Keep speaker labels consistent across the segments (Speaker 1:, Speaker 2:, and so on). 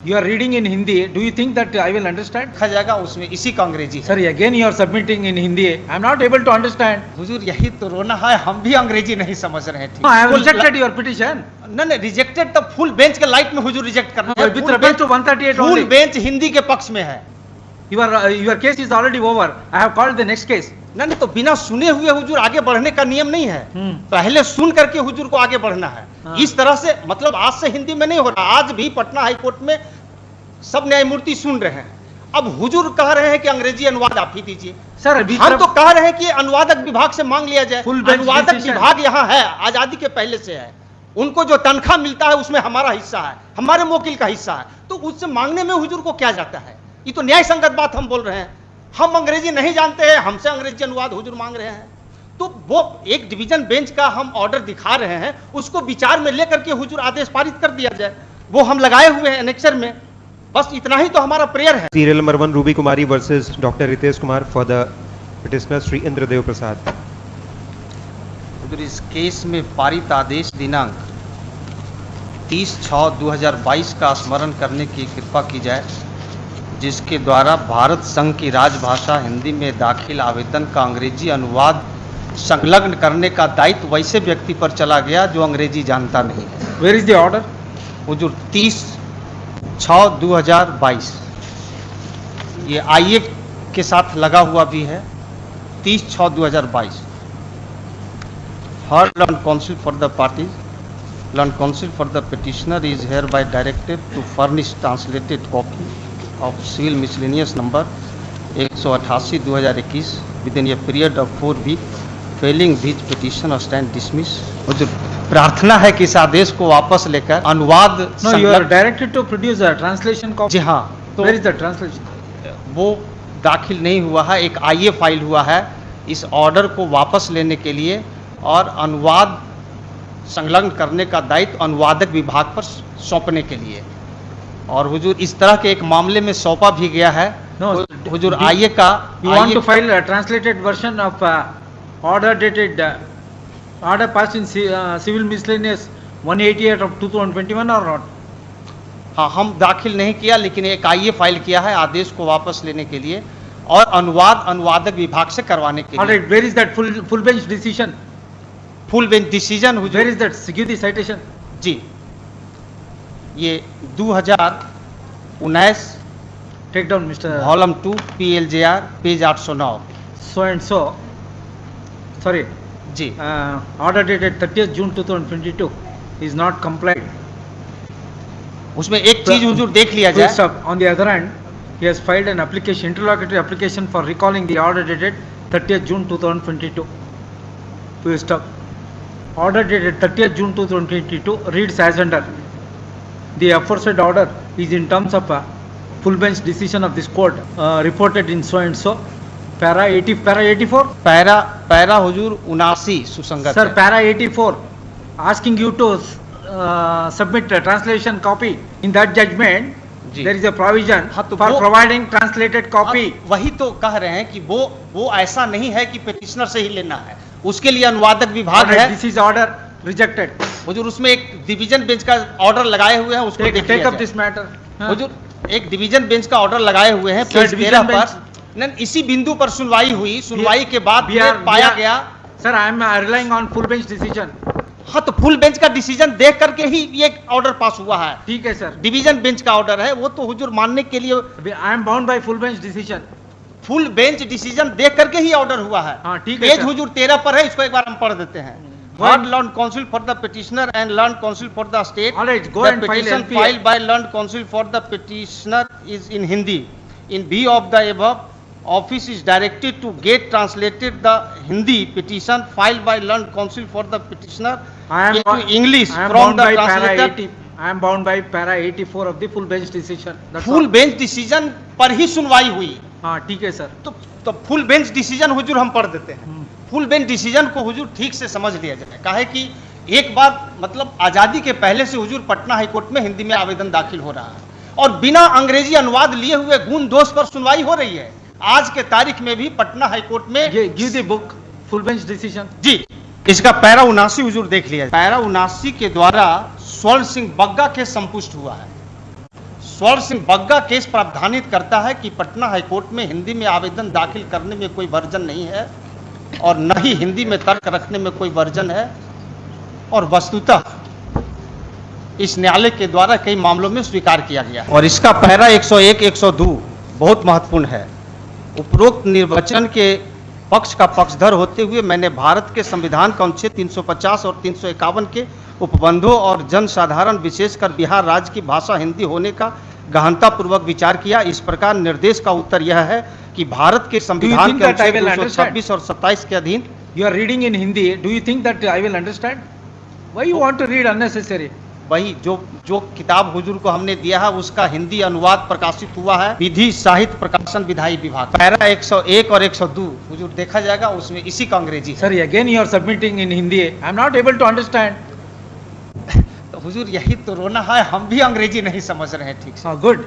Speaker 1: You are reading in Hindi. Do you think that I will understand?
Speaker 2: लिखा जाएगा उसमें इसी का अंग्रेजी है।
Speaker 1: Sir, again you are submitting in Hindi. I am not able to understand.
Speaker 2: हुजूर यही तो रोना है, हम भी अंग्रेजी नहीं समझ रहे थे।
Speaker 1: No, I have rejected your petition.
Speaker 2: नहीं, रिजेक्टेड तो फुल बेंच के लाइट में हुजूर रिजेक्ट कर रहे हैं।
Speaker 1: With reference to 138
Speaker 2: full
Speaker 1: only.
Speaker 2: Bench Hindi के पक्ष में है।
Speaker 1: Your case is already over. I have called the next case.
Speaker 2: नहीं तो बिना सुने हुए हुजूर आगे बढ़ने का नियम नहीं है। पहले सुन करके हुजूर को आगे बढ़ना है। इस तरह से मतलब आज से हिंदी में नहीं हो रहा। आज भी पटना हाईकोर्ट में सब न्यायमूर्ति सुन रहे हैं। अब हुजूर कह रहे हैं कि अंग्रेजी अनुवाद आप ही दीजिए।
Speaker 1: सर,
Speaker 2: हम तो कह रहे हैं कि अनुवादक विभाग से मांग लिया जाए। अनुवादक
Speaker 1: decision.
Speaker 2: विभाग यहाँ है, आजादी के पहले से है। उनको जो तनख्वाह मिलता है उसमें हमारा हिस्सा है, हमारे मोकिल का हिस्सा है, तो उससे मांगने में हुजूर को क्या जाता है? ये तो न्याय संगत बात हम बोल रहे हैं। हम अंग्रेजी नहीं जानते हैं, हमसे अंग्रेजी अनुवाद हुजूर मांग रहे हैं। तो वो एक डिवीजन बेंच का हम ऑर्डर दिखा रहे हैं, उसको विचार में लेकर के हुजूर आदेश पारित कर दिया जाए। वो हम लगाए हुए हैं एनेक्सर में। बस इतना ही तो हमारा प्रेयर है।
Speaker 3: Serial number 1 Ruby Kumari versus doctor Ritesh Kumar for the petitioner Shri Indradev Prasad.
Speaker 2: हुजूर इस केस में पारित आदेश दिनांक 30/6/2022 का स्मरण करने की कृपा की जाए, जिसके द्वारा भारत संघ की राजभाषा हिंदी में दाखिल आवेदन का अंग्रेजी अनुवाद संलग्न करने का दायित्व वैसे व्यक्ति पर चला गया जो अंग्रेजी जानता नहीं है।
Speaker 1: Where is the order?
Speaker 2: हुजूर 30/6/2022 ये आईए के साथ लगा हुआ भी है। 30/6/2022 Heard Learned Counsel for the parties, Learned Counsel for the petitioner is hereby directed to furnish translated copy of civil miscellaneous number 188/2021 within a period of 4 weeks. Failing which petition or stand dismissed। मुझे प्रार्थना है कि इस आदेश को वापस लेकर अनुवाद
Speaker 1: No, you are directed to produce a translation copy.
Speaker 2: जी हाँ, तो
Speaker 1: Where is the translation?
Speaker 2: वो दाखिल नहीं हुआ है, एक आईए फाइल हुआ है इस ऑर्डर को वापस लेने के लिए और अनुवाद संलग्न करने का दायित्व अनुवादक विभाग पर सौंपने के लिए। और हुजूर इस तरह के एक मामले में सौंपा भी गया है।
Speaker 1: No,
Speaker 2: हुजूर आईए का
Speaker 1: You want to file a translated version of order dated order passed in civil miscellaneous 188 of 2021 or not?
Speaker 2: हाँ, हम दाखिल नहीं किया, लेकिन एक आईए फाइल किया है आदेश को वापस लेने के लिए और अनुवाद अनुवादक विभाग से करवाने के
Speaker 1: All
Speaker 2: लिए।
Speaker 1: right, where is that full bench decision?
Speaker 2: Full bench decision
Speaker 1: Where
Speaker 2: हुजूर
Speaker 1: is that? Give the citation.
Speaker 2: जी, ये 2019
Speaker 1: Take down, Mr.
Speaker 2: Volume 2 PLJR page 809।
Speaker 1: So and so. Sorry.
Speaker 2: जी,
Speaker 1: Order dated 30th June 2022 is not complied.
Speaker 2: उसमें एक चीज हुजूर देख लिया
Speaker 1: Full
Speaker 2: जाए।
Speaker 1: stop. On the other hand, he has filed an application, interlocutory application for recalling the order dated 30th June 2022. Full stop. Order dated 30th June 2022 reads as under. The aforesaid order is in terms of a full bench decision of this court reported in so and so. Para 84.
Speaker 2: Para हुजूर 79 सुसंगत
Speaker 1: Sir,
Speaker 2: है।
Speaker 1: para 84 asking you to submit a translation copy. In that judgment,
Speaker 2: ji.
Speaker 1: there is a provision
Speaker 2: हाँ, तो
Speaker 1: for
Speaker 2: वो-
Speaker 1: providing translated copy.
Speaker 2: अब वही तो कह रहे हैं कि वो ऐसा नहीं है कि पेटिशनर से ही लेना है, उसके लिए अनुवादक विभाग
Speaker 1: Alright,
Speaker 2: है।
Speaker 1: this is order rejected.
Speaker 2: हुजूर उसमें एक डिवीजन बेंच का ऑर्डर लगाए हुए हैं, उसको देख
Speaker 1: Take
Speaker 2: लिया
Speaker 1: up
Speaker 2: जाए।
Speaker 1: this matter.
Speaker 2: हुजूर एक डिवीजन बेंच का ऑर्डर लगाए हुए हैं
Speaker 1: Sir,
Speaker 2: पेज
Speaker 1: division
Speaker 2: 13
Speaker 1: bench-
Speaker 2: पर। नहीं, इसी बिंदु पर सुनवाई हुई, सुनवाई के बाद
Speaker 1: We are-
Speaker 2: पाया
Speaker 1: we are-
Speaker 2: गया।
Speaker 1: Sir, I am relying on full bench decision.
Speaker 2: हाँ, तो फुल बेंच का डिसीजन देख करके ही ये ऑर्डर पास हुआ है।
Speaker 1: ठीक है सर।
Speaker 2: डिवीजन बेंच का ऑर्डर है, वो तो हुजूर मानने के लिए
Speaker 1: I am bound by full bench decision.
Speaker 2: Full bench decision देख करके ही ऑर्डर हुआ है।
Speaker 1: हाँ, ठीक है
Speaker 2: पेज
Speaker 1: सर।
Speaker 2: हुजूर 13 पर है, इसको एक बार हम पढ़ देते हैं। Heard learned counsel for the petitioner and learned counsel for the state.
Speaker 1: All right, go
Speaker 2: The
Speaker 1: and file
Speaker 2: petition
Speaker 1: LPA.
Speaker 2: filed by learned counsel for the petitioner is in Hindi. In view of the above, office is directed to get translated the Hindi petition filed by learned counsel for the petitioner
Speaker 1: I am
Speaker 2: into English
Speaker 1: I am
Speaker 2: from
Speaker 1: bound
Speaker 2: the
Speaker 1: by para
Speaker 2: translator.
Speaker 1: 80. I am bound by para 84 of the full bench decision. That's
Speaker 2: full
Speaker 1: all.
Speaker 2: Bench decision पर ही सुनवाई हुई।
Speaker 1: हाँ, ठीक है sir.
Speaker 2: तो full bench decision हुजूर हम पढ़ देते हैं। फुल बेंच डिसीजन को हुजूर ठीक से समझ लिया जाए। काहे कि एक बार मतलब आजादी के पहले से हुजूर पटना हाईकोर्ट में हिंदी में आवेदन दाखिल हो रहा है और बिना अंग्रेजी अनुवाद लिए हुए गुण दोष पर सुनवाई हो रही है। आज के तारीख में भी पटना हाईकोर्ट में
Speaker 1: give the book full bench decision.
Speaker 2: जी, इसका पैरा 79 हुजूर देख लिया। पैरा 79 के द्वारा स्वर्ण सिंह बग्गा के संपुष्ट हुआ है। स्वर्ण सिंह बग्गा केस प्रावधानित करता है कि पटना हाईकोर्ट में हिंदी में आवेदन दाखिल करने में कोई वर्जन नहीं है और न ही हिंदी में तर्क रखने में कोई वर्जन है, और वस्तुतः इस न्यायालय के द्वारा कई मामलों में स्वीकार किया गया। और इसका पैरा 101, 102 बहुत महत्वपूर्ण है। उपरोक्त निर्वचन के पक्ष का पक्षधर होते हुए मैंने भारत के संविधान का अनुच्छेद 350 और 351 के उपबंधों और जनसाधारण विशेषकर बिहार राज्य की भाषा हिंदी होने का गहनतापूर्वक विचार किया। इस प्रकार निर्देश का उत्तर यह है कि भारत के संविधान के अनुच्छेद 226 और 27 के अधीन।
Speaker 1: You are reading in Hindi. Do you think that I will understand? Why you want to read unnecessary?
Speaker 2: वही जो किताब हुजूर को हमने दिया है उसका हिंदी अनुवाद प्रकाशित हुआ है विधि साहित्य प्रकाशन विधायी विभाग, पैरा 101 और 102 हुजूर देखा जाएगा, उसमें इसी का अंग्रेजी है।
Speaker 1: Sorry, again you are submitting in Hindi. I am not able to understand.
Speaker 2: तो हुजूर यही तो रोना है, हम भी अंग्रेजी नहीं समझ रहे हैं ठीक से।
Speaker 1: Good.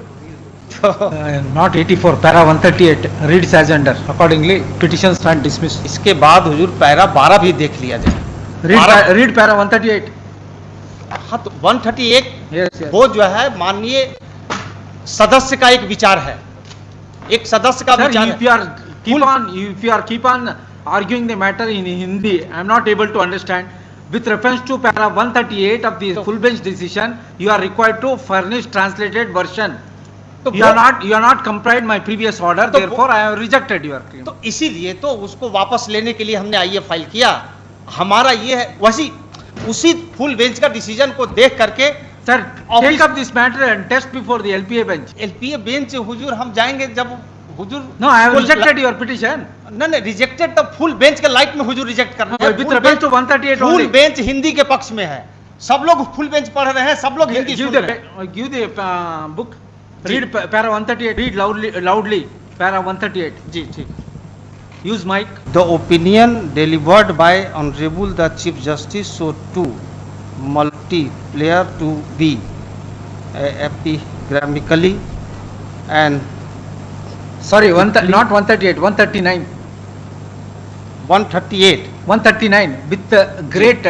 Speaker 1: Not 84, para 138 reads as under. Accordingly, petitions stand dismissed.
Speaker 2: इसके बाद हुजूर पैरा 12 भी देख लिया जाए।
Speaker 1: Read para 138.
Speaker 2: हाँ तो 138
Speaker 1: Yes, yes.
Speaker 2: वो जो है माननीय सदस्य का एक विचार है, एक सदस्य का
Speaker 1: Sir,
Speaker 2: विचार
Speaker 1: if you are keep on arguing the matter in Hindi, I am not able to understand. With reference to para 138 of the full bench decision, you are required to furnish translated version.
Speaker 2: तो
Speaker 1: You are not complied my previous order,
Speaker 2: तो
Speaker 1: therefore I have rejected your claim.
Speaker 2: तो इसीलिए तो उसको वापस लेने के लिए हमने आईए फाइल किया। हमारा ये है वैसी उसी फुल बेंच का डिसीजन को देख करके
Speaker 1: Sir,
Speaker 2: Office-
Speaker 1: take up this matter and test before the LPA bench.
Speaker 2: LPA bench हुजूर हम जाएंगे जब हुजूर
Speaker 1: No, I have
Speaker 2: full-
Speaker 1: rejected your petition.
Speaker 2: नहीं रिजेक्टेड तो फुल बेंच के लाइट में हुजूर रिजेक्ट करना है।
Speaker 1: With reference to 138
Speaker 2: full
Speaker 1: only.
Speaker 2: Bench Hindi के पक्ष में है, सब लोग फुल बेंच पढ़ रहे हैं, सब लोग हिंदी सुन रहे हैं।
Speaker 1: Give the book. Read para 138. Read loudly. Para 138.
Speaker 2: जी ठीक।
Speaker 1: Use mic.
Speaker 2: The opinion delivered by Honorable the Chief Justice so too multiplayer to be epigrammatically and
Speaker 1: Sorry, not 138. 139.
Speaker 2: 138
Speaker 1: 139 with great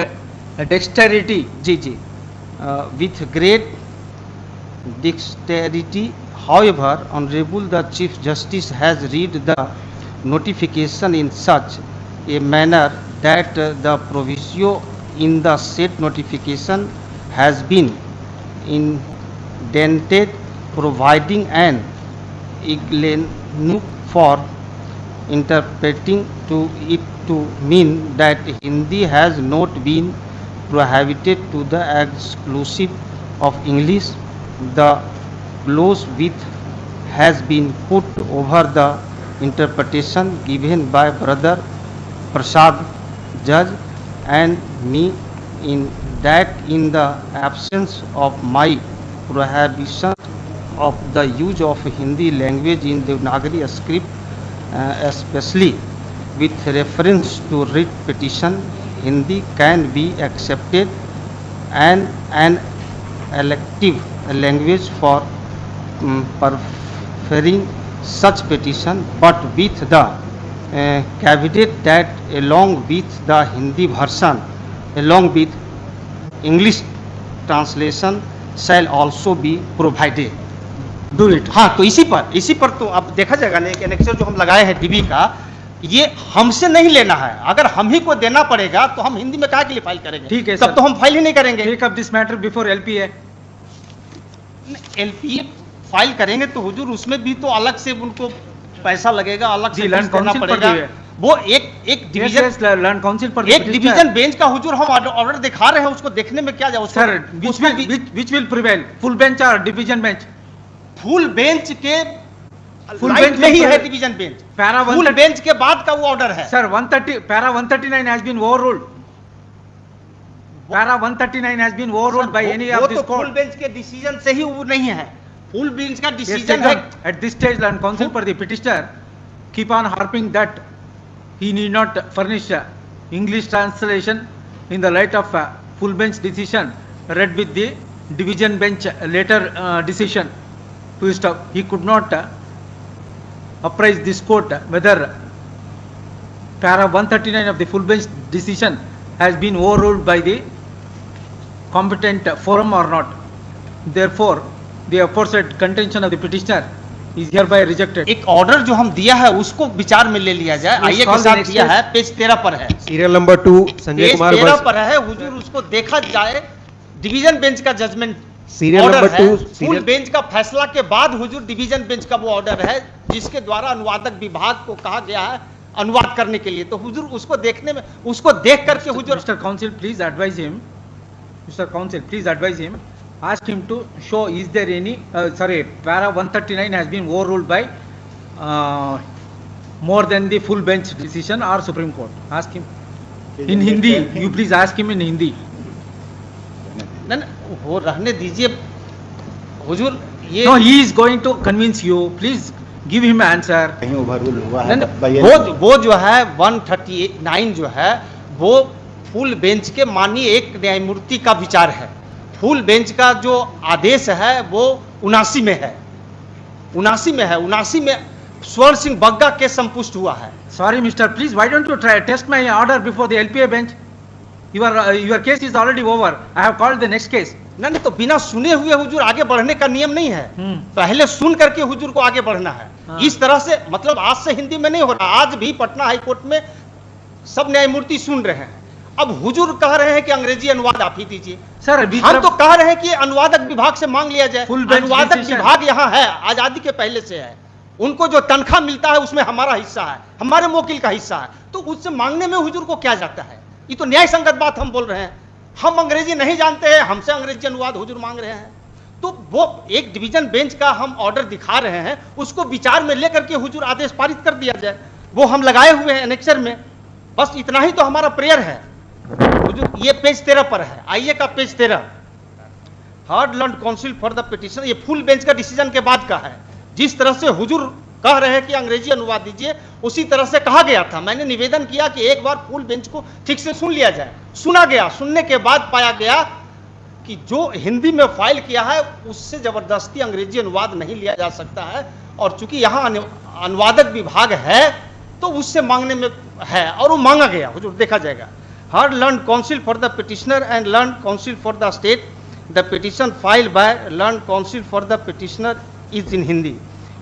Speaker 1: dexterity.
Speaker 2: Ji ji with great dexterity. However, Honorable the Chief Justice has read the notification in such a manner that the proviso in the said notification has been indented, providing an ignoble for interpreting to it to mean that Hindi has not been prohibited to the exclusive of English. The clause with has been put over the interpretation given by Brother Prasad Judge and me in that in the absence of my prohibition of the use of Hindi language in Devanagari script, especially with reference to writ petition, Hindi can be accepted and an elective language for preferring such petition, but with the caveat that along with the Hindi version, along with English translation shall also be provided.
Speaker 1: Do it.
Speaker 2: हाँ तो इसी पर तो अब देखा जाएगा ना, annexure जो हम लगाए हैं डीबी का, ये हमसे नहीं लेना है। अगर हम ही को देना पड़ेगा तो हम हिंदी में काहे के लिए फाइल करेंगे?
Speaker 1: ठीक है
Speaker 2: तब
Speaker 1: सर।
Speaker 2: तो हम फाइल ही नहीं करेंगे।
Speaker 1: Take up this matter before LPA.
Speaker 2: LPA file करेंगे तो हुजूर उसमें भी तो अलग से उनको पैसा लगेगा, अलग
Speaker 1: जी,
Speaker 2: से
Speaker 1: लैंड
Speaker 2: देना
Speaker 1: काउंसिल पर
Speaker 2: पड़ेगा।
Speaker 1: भी है।
Speaker 2: वो एक डिवीजन
Speaker 1: Yes, लैंड काउंसिल पर
Speaker 2: एक डिवीजन बेंच का हुजूर हम ऑर्डर दिखा रहे हैं, उसको देखने में क्या जाए?
Speaker 1: Sir, which will prevail? Full bench or division bench?
Speaker 2: Full bench के
Speaker 1: फुल
Speaker 2: लाइट
Speaker 1: बेंच
Speaker 2: में ही
Speaker 1: में
Speaker 2: है division bench.
Speaker 1: Para
Speaker 2: full
Speaker 1: 130
Speaker 2: bench के बाद का वो ऑर्डर है।
Speaker 1: Sir, 130 para 139 has been overruled. Para 139 has been overruled by any
Speaker 2: वो
Speaker 1: of
Speaker 2: तो
Speaker 1: this
Speaker 2: फुल
Speaker 1: court.
Speaker 2: बेंच के डिसीजन से ही वो नहीं है, फुल बेंच का
Speaker 1: Yes,
Speaker 2: डिसीजन
Speaker 1: taken.
Speaker 2: है।
Speaker 1: At this stage, land council for the petitioner keep on harping that he need not furnish English translation in the light of full bench decision read with the division bench later decision. He could not apprise this court whether para 139 of the full bench decision has been overruled by the competent forum or not. Therefore, the aforesaid contention of the petitioner is hereby rejected.
Speaker 2: एक order जो हम दिया है उसको विचार में ले लिया जाए। आइए के
Speaker 1: call the
Speaker 2: साथ
Speaker 1: next
Speaker 2: दिया
Speaker 1: case.
Speaker 2: है, पेज 13 पर है,
Speaker 3: Serial number 2, Sanjay
Speaker 2: page
Speaker 3: Kumar
Speaker 2: 13
Speaker 3: versus
Speaker 2: पर है हुजूर, उसको देखा जाए। डिवीजन बेंच का जजमेंट
Speaker 3: Serial
Speaker 2: ऑर्डर
Speaker 3: number
Speaker 2: है,
Speaker 3: 2,
Speaker 2: फुल
Speaker 3: serial
Speaker 2: बेंच का फैसला के बाद हुजूर डिवीजन बेंच का वो ऑर्डर है जिसके द्वारा अनुवादक विभाग को कहा गया है अनुवाद करने के लिए। तो हुजूर उसको देखने में, उसको देख करके हुजूर
Speaker 1: Mr. Counsel, please advise him. Mr. Counsel, please advise him. Ask him to show is there any, para 139 has been overruled by more than the full bench decision or Supreme Court. Ask him. In Hindi, you please ask him in Hindi.
Speaker 2: नहीं वो रहने दीजिए हुजूर, ये
Speaker 1: No, he is going to convince you. Please give him answer.
Speaker 4: कहीं overrule हुआ
Speaker 2: नहीं,
Speaker 4: है
Speaker 2: नहीं, वो जो है 139 जो है वो फुल बेंच के माननीय एक न्यायमूर्ति का विचार है। फुल बेंच का जो आदेश है वो 79 में है, 79 में स्वर्ण सिंह बग्गा केस संपुष्ट हुआ है।
Speaker 1: Sorry, Mister. Please, why don't you try test my order before the LPA bench? Your case is already over. I have called the next case.
Speaker 2: नहीं तो बिना सुने हुए हुजूर आगे बढ़ने का नियम नहीं है। पहले सुन करके हुजूर को आगे बढ़ना है।
Speaker 1: हाँ।
Speaker 2: इस तरह से मतलब आज से हिंदी में नहीं हो रहा, आज भी पटना हाई कोर्ट में सब न्यायमूर्ति सुन रहे हैं। अब हुजूर कह रहे हैं कि अंग्रेजी अनुवाद आप ही दीजिए।
Speaker 1: Sir, अभी
Speaker 2: हम तो कह रहे हैं कि अनुवादक विभाग से मांग लिया जाए।
Speaker 1: Full bench
Speaker 2: अनुवादक
Speaker 1: decision.
Speaker 2: विभाग यहाँ है, आजादी के पहले से है। उनको जो तनख्वाह मिलता है उसमें हमारा हिस्सा है, हमारे वकील का हिस्सा है, तो उससे मांगने में हुजूर को क्या जाता है? ये तो न्याय संगत बात हम बोल रहे हैं। हम अंग्रेजी नहीं जानते हैं, हमसे अंग्रेजी अनुवाद हुजूर मांग रहे हैं। तो वो एक डिवीजन बेंच का हम ऑर्डर दिखा रहे हैं, उसको विचार में लेकर के हुजूर आदेश पारित कर दिया जाए। वो हम लगाए हुए हैं एनेक्सर में, बस इतना ही तो हमारा प्रेयर है हुजूर। ये पेज 13 पर है, आइए का page 13, hard learn council for the petition, ये फुल बेंच का डिसीजन के बाद का है। जिस तरह से हुजूर कह रहे हैं कि अंग्रेजी अनुवाद दीजिए, उसी तरह से कहा गया था। मैंने निवेदन किया कि एक बार फुल बेंच को ठीक से सुन लिया जाए। सुना गया, सुनने के बाद पाया गया कि जो हिंदी में फाइल किया है उससे जबरदस्ती अंग्रेजी अनुवाद नहीं लिया जा सकता है, और चूंकि यहाँ अनुवादक विभाग है तो उससे मांगने में है, और वो मांगा गया हुजूर, देखा जाएगा। Hard learn council for the petitioner and learn council for the state, the petition filed by learn council for the petitioner is in Hindi.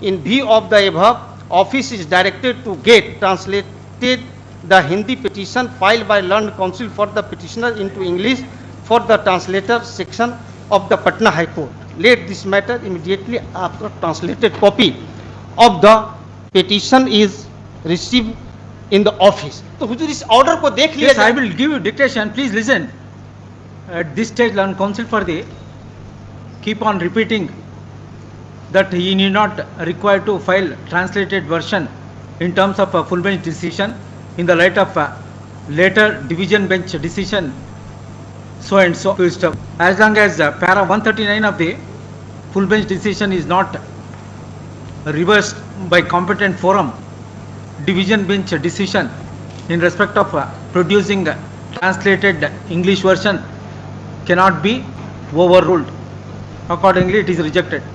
Speaker 2: In view of the above, office is directed to get translated the Hindi petition filed by learned counsel for the petitioner into English for the translator section of the Patna High Court. Let this matter immediately after translated copy of the petition is received in the office. तो हुजूर इस order को देख लिया
Speaker 1: Yes, I
Speaker 2: जाए।
Speaker 1: will give you dictation. Please listen. At this stage, learn counsel for the keep on repeating that he need not require to file translated version in terms of a full bench decision in the light of a later division bench decision so and so stuff. As long as para 139 of the full bench decision is not reversed by competent forum, division bench decision in respect of producing translated English version cannot be overruled. Accordingly, it is rejected.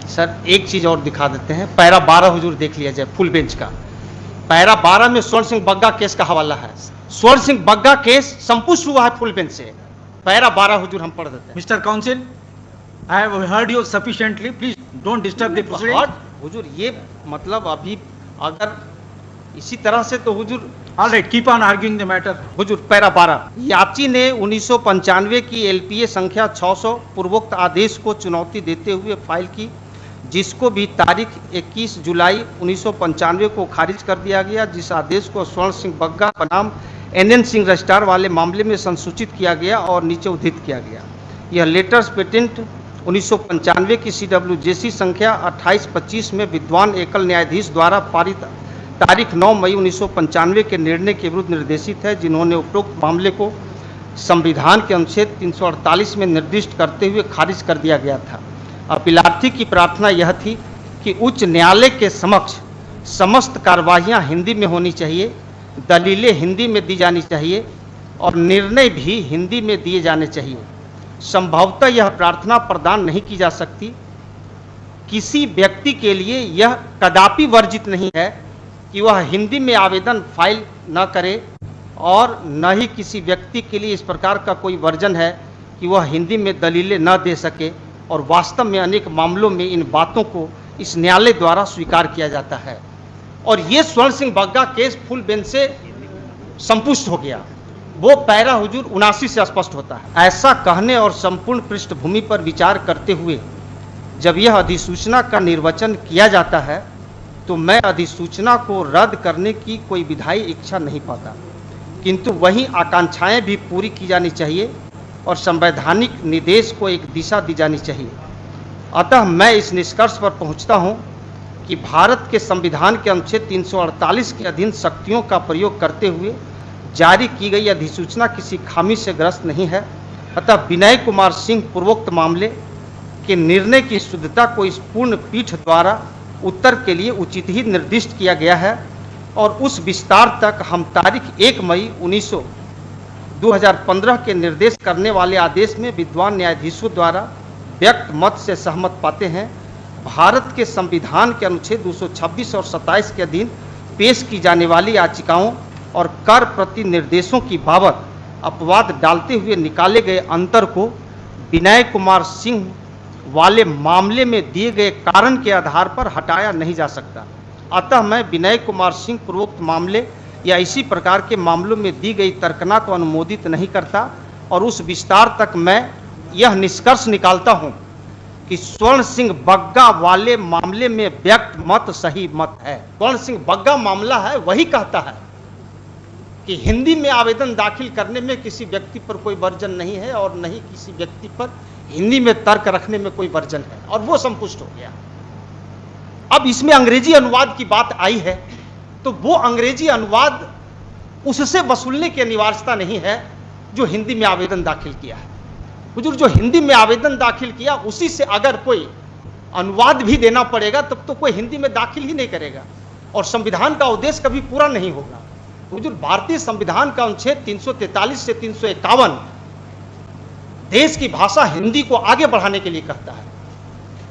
Speaker 2: Sir एक चीज और दिखा देते हैं, para 12 हुजूर देख लिया जाए full bench का। पैरा 12 में स्वर्ण सिंह बग्गा केस का हवाला है। स्वर्ण सिंह बग्गा केस संपुष्ट हुआ है फुल बेंच से। पैरा 12 हुजूर हम पढ़ देते हैं।
Speaker 1: Mr. Counsel, I have heard you sufficiently. Please don't disturb the proceeding.
Speaker 2: और हुजूर ये मतलब अभी अगर इसी तरह से तो हुजूर
Speaker 1: All right, keep on arguing the matter.
Speaker 2: Hazur para 12, याची ने 1995 की एलपीए संख्या 600 पूर्वोक्त आदेश को चुनौती देते हुए फाइल की, जिसको भी तारीख 21 जुलाई 1995 को खारिज कर दिया गया, जिस आदेश को स्वर्ण सिंह बग्गा बनाम NN सिंह रजिस्ट्रार वाले मामले में संसूचित किया गया और नीचे उद्धृत किया गया। यह लेटर्स पेटेंट 1995 की CWJC संख्या 2825 में विद्वान एकल न्यायाधीश द्वारा पारित तारीख 9 मई 1995 के निर्णय के विरुद्ध निर्देशित है, जिन्होंने उपरोक्त मामले को संविधान के अनुच्छेद 348 में निर्दिष्ट करते हुए खारिज कर दिया गया था। अपीलार्थी की प्रार्थना यह थी कि उच्च न्यायालय के समक्ष समस्त कार्यवाहियां हिंदी में होनी चाहिए, दलीलें हिंदी में दी जानी चाहिए और निर्णय भी हिंदी में दिए जाने चाहिए। संभवतः यह प्रार्थना प्रदान नहीं की जा सकती। किसी व्यक्ति के लिए यह कदापि वर्जित नहीं है कि वह हिंदी में आवेदन फाइल न करे, और न ही किसी व्यक्ति के लिए इस प्रकार का कोई वर्जन है कि वह हिंदी में दलीलें न दे सके। और वास्तव में अनेक मामलों में इन बातों को इस न्यायालय द्वारा स्वीकार किया जाता है। और ये स्वर्ण Singh Bagga case full bench से संपुष्ट हो गया, वो पैरा हुजूर 79 से स्पष्ट होता है। ऐसा कहने और संपूर्ण पृष्ठभूमि पर विचार करते हुए जब यह अधिसूचना का निर्वचन किया जाता है तो मैं अधिसूचना को रद्द करने की कोई विधायी इच्छा नहीं पाता, किंतु वही आकांक्षाएं भी पूरी की जानी चाहिए और संवैधानिक निर्देश को एक दिशा दी जानी चाहिए। अतः मैं इस निष्कर्ष पर पहुंचता हूं कि भारत के संविधान के अनुच्छेद 348 के अधीन शक्तियों का प्रयोग करते हुए जारी की गई अधिसूचना किसी खामी से ग्रस्त नहीं है। अतः विनय कुमार सिंह पूर्वोक्त मामले के निर्णय की शुद्धता को इस पूर्ण पीठ द्वारा उत्तर के लिए उचित ही निर्दिष्ट किया गया है और उस विस्तार तक हम तारीख 1 मई 2015 के निर्देश करने वाले आदेश में विद्वान न्यायाधीशों द्वारा व्यक्त मत से सहमत पाते हैं। भारत के संविधान के अनुच्छेद 226 और 27 के अधीन पेश की जाने वाली याचिकाओं और कर प्रति निर्देशों की बाबत अपवाद डालते हुए निकाले गए अंतर को विनय कुमार सिंह वाले मामले में दिए गए कारण के आधार पर हटाया नहीं जा सकता। अतः मैं विनय कुमार सिंह पूर्वोक्त मामले या इसी प्रकार के मामलों में दी गई तर्कना को अनुमोदित नहीं करता और उस विस्तार तक मैं यह निष्कर्ष निकालता हूं कि स्वर्ण सिंह बग्गा वाले मामले में व्यक्त मत सही मत है। स्वर्ण सिंह बग्गा मामला है, वही कहता है कि हिंदी में आवेदन दाखिल करने में किसी व्यक्ति पर कोई वर्जन नहीं है और नहीं किसी व्यक्ति पर हिंदी में तर्क रखने में कोई वर्जन है, और वो संपुष्ट हो गया। अब इसमें अंग्रेजी अनुवाद की बात आई है तो वो अंग्रेजी अनुवाद उससे वसूलने की अनिवार्यता नहीं है जो हिंदी में आवेदन दाखिल किया है। हुजूर, जो हिंदी में आवेदन दाखिल किया उसी से अगर कोई अनुवाद भी देना पड़ेगा तब तो कोई हिंदी में दाखिल ही नहीं करेगा और संविधान का उद्देश्य कभी पूरा नहीं होगा। हुजूर, भारतीय संविधान का अनुच्छेद 343 से 351 देश की भाषा हिंदी को आगे बढ़ाने के लिए कहता है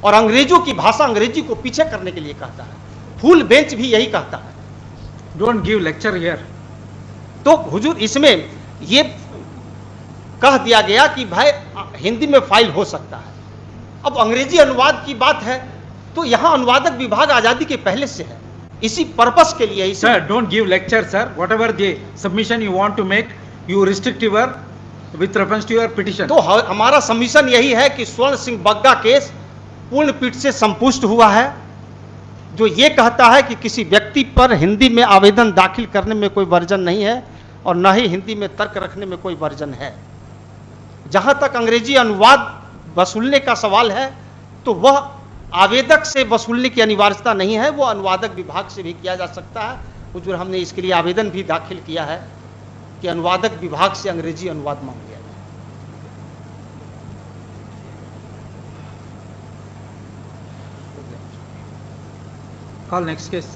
Speaker 2: और अंग्रेजों की भाषा अंग्रेजी को पीछे करने के लिए कहता है। फुल बेंच भी यही कहता है।
Speaker 1: Don't give lecture here.
Speaker 2: तो हुजूर, इसमें ये कह दिया गया कि भाई हिंदी में फाइल हो सकता है। अब अंग्रेजी अनुवाद की बात है तो यहां अनुवादक विभाग आजादी के पहले से है, इसी पर्पस के लिए।
Speaker 1: Sir, don't give lecture, sir. Whatever the submission you want to make, you restrict your with reference to your petition.
Speaker 2: तो हमारा सबमिशन यही है कि स्वर्ण सिंह बग्गा केस पूर्ण पीठ से संपुष्ट हुआ है, जो ये कहता है कि किसी व्यक्ति पर हिंदी में आवेदन दाखिल करने में कोई वर्जन नहीं है और न ही हिंदी में तर्क रखने में कोई वर्जन है। जहां तक अंग्रेजी अनुवाद वसूलने का सवाल है तो वह आवेदक से वसूलने की अनिवार्यता नहीं है, वो अनुवादक विभाग से भी किया जा सकता है। हुजूर, हमने इसके लिए आवेदन भी दाखिल किया है कि अनुवादक विभाग से अंग्रेजी अनुवाद मांग लिया जाए।
Speaker 1: Call next case.